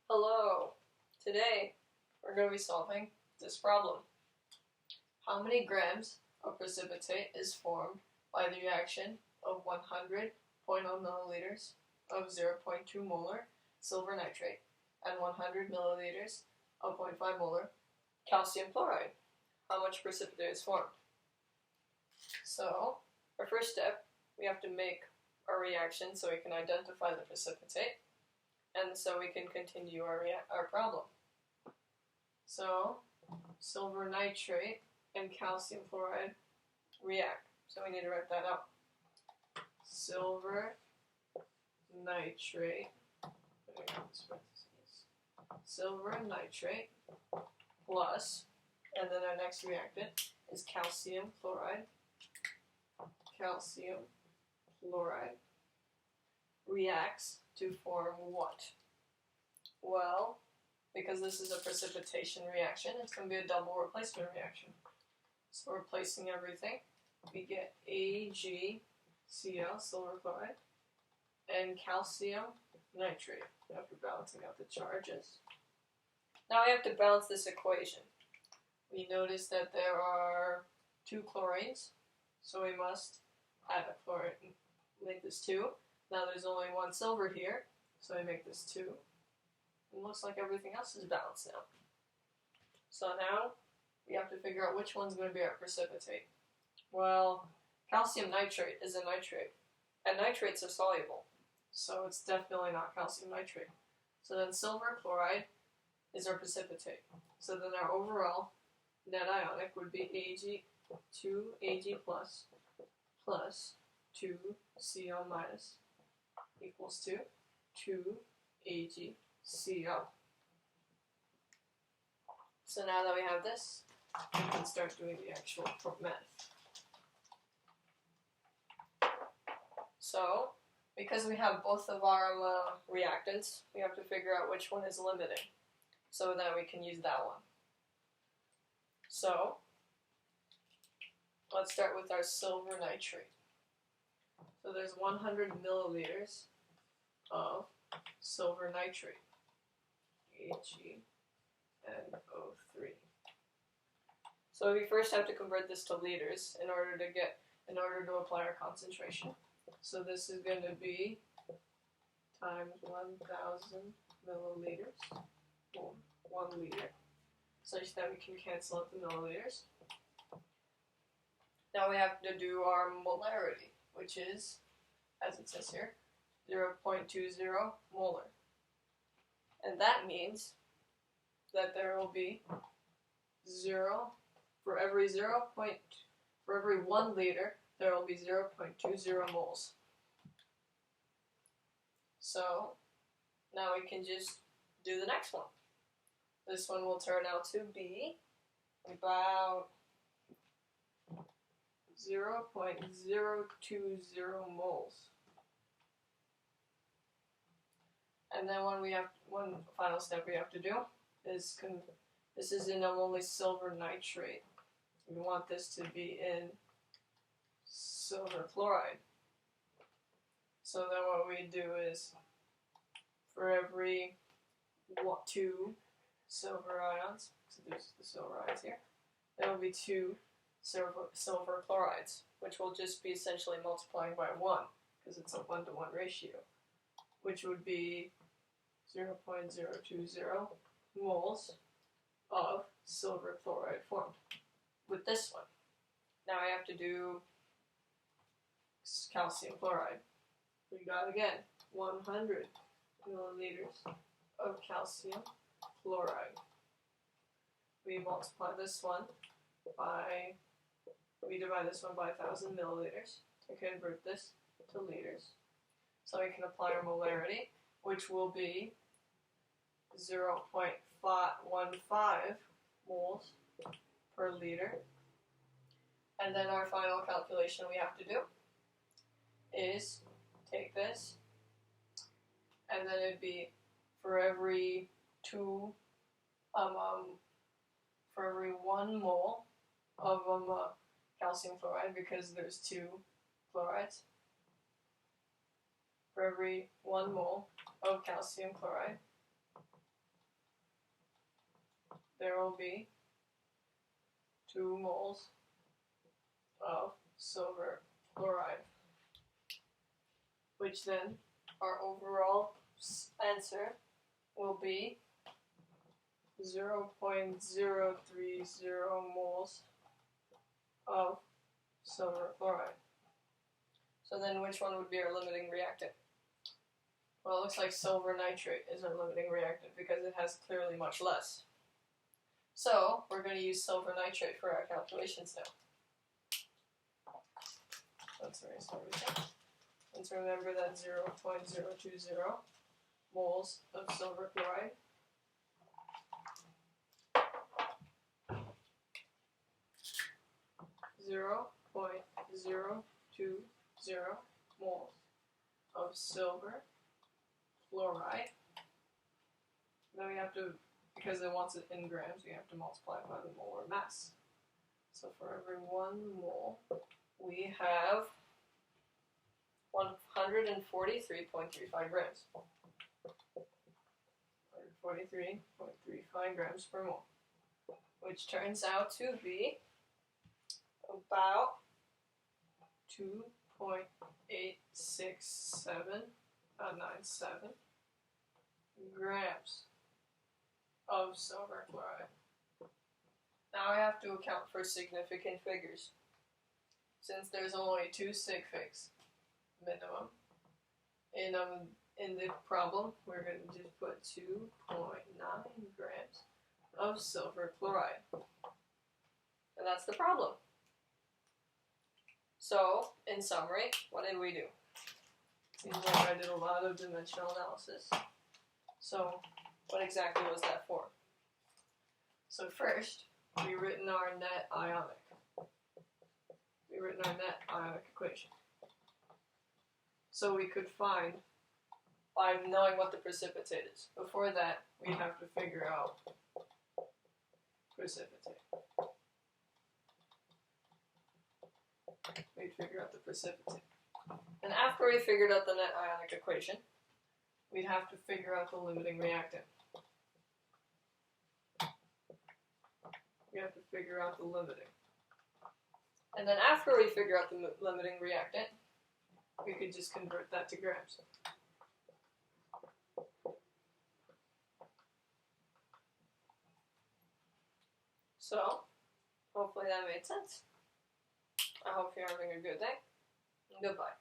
Hello! Today, we're going to be solving this problem. How many grams of precipitate is formed by the reaction of 100.0 milliliters of 0.2 molar silver nitrate and 100 milliliters of 0.5 molar calcium chloride? How much precipitate is formed? So, our first step, we have to make our reaction so we can identify the precipitate, and so we can continue our problem. So, silver nitrate and calcium chloride react. So we need to write that out. Silver nitrate, silver nitrate plus, and then our next reactant is calcium chloride. Calcium chloride reacts to form what? Well, because this is a precipitation reaction, it's going to be a double replacement reaction. So replacing everything, we get AgCl, silver chloride, and calcium nitrate after balancing out the charges. Now we have to balance this equation. We notice that there are two chlorines, so we must add a chlorine, make this 2. Now there's only one silver here, so we make this 2. It looks like everything else is balanced now. So now we have to figure out which one's going to be our precipitate. Well, calcium nitrate is a nitrate, and nitrates are soluble, so it's definitely not calcium nitrate. So then silver chloride is our precipitate. So then our overall net ionic would be Ag, 2Ag plus 2Cl minus equals to 2AgCl. So now that we have this, we can start doing the actual math. So, because we have both of our reactants, we have to figure out which one is limiting, so that we can use that one. So, let's start with our silver nitrate. So there's 100 milliliters of silver nitrate, AgNO3. So we first have to convert this to liters in order to apply our concentration. So this is going to be times 1,000 milliliters, 1 liter, such that we can cancel out the milliliters. Now we have to do our molarity, which is, as it says here, 0.20 molar. And that means that there will be for every 1 liter, there will be 0.20 moles. So now we can just do the next one. This one will turn out to be about 0.020 moles. And then one final step we have to do is, this is in only silver nitrate. We want this to be in silver chloride. So then what we do is, for every 2 silver ions, so there's the silver ions here, there will be 2 silver chlorides, which will just be essentially multiplying by 1, because it's a 1-to-1 ratio, which would be 0.020 moles of silver chloride formed with this one. Now I have to do calcium chloride. We got, again, 100 milliliters of calcium chloride. We multiply this one we divide this one by 1,000 milliliters to convert this to liters. So we can apply our molarity, which will be 0.15 moles per liter. And then our final calculation we have to do is take this, and then it'd be for every 1 mole of calcium chloride, because there's 2 chlorides. For every 1 mole of calcium chloride, there will be 2 moles of silver chloride, which then our overall answer will be 0.030 moles of silver chloride. So then which one would be our limiting reactant? Well, it looks like silver nitrate is our limiting reactant because it has clearly much less. So we're going to use silver nitrate for our calculations now. Let's erase everything. Let's remember that 0.020 moles of silver chloride moles of silver chloride. Then we have to, because it wants it in grams, we have to multiply by the molar mass. So for every 1 mole, we have 143.35 grams. 143.35 grams per mole, which turns out to be about 2.86797 grams of silver chloride. Now I have to account for significant figures. Since there's only 2 sig figs minimum in the problem, we're going to just put 2.9 grams of silver chloride. And that's the problem. So, in summary, what did we do? Seems like I did a lot of dimensional analysis. So, what exactly was that for? So first, we've written our net ionic. We've written our net ionic equation. So we could find, by knowing what the precipitate is. Before that, we have to figure out precipitate. We'd figure out the precipitate. And after we figured out the net ionic equation, we'd have to figure out the limiting reactant. We have to figure out the limiting. And then after we figure out the limiting reactant, we could just convert that to grams. So, hopefully that made sense. I hope you're having a good day. Goodbye.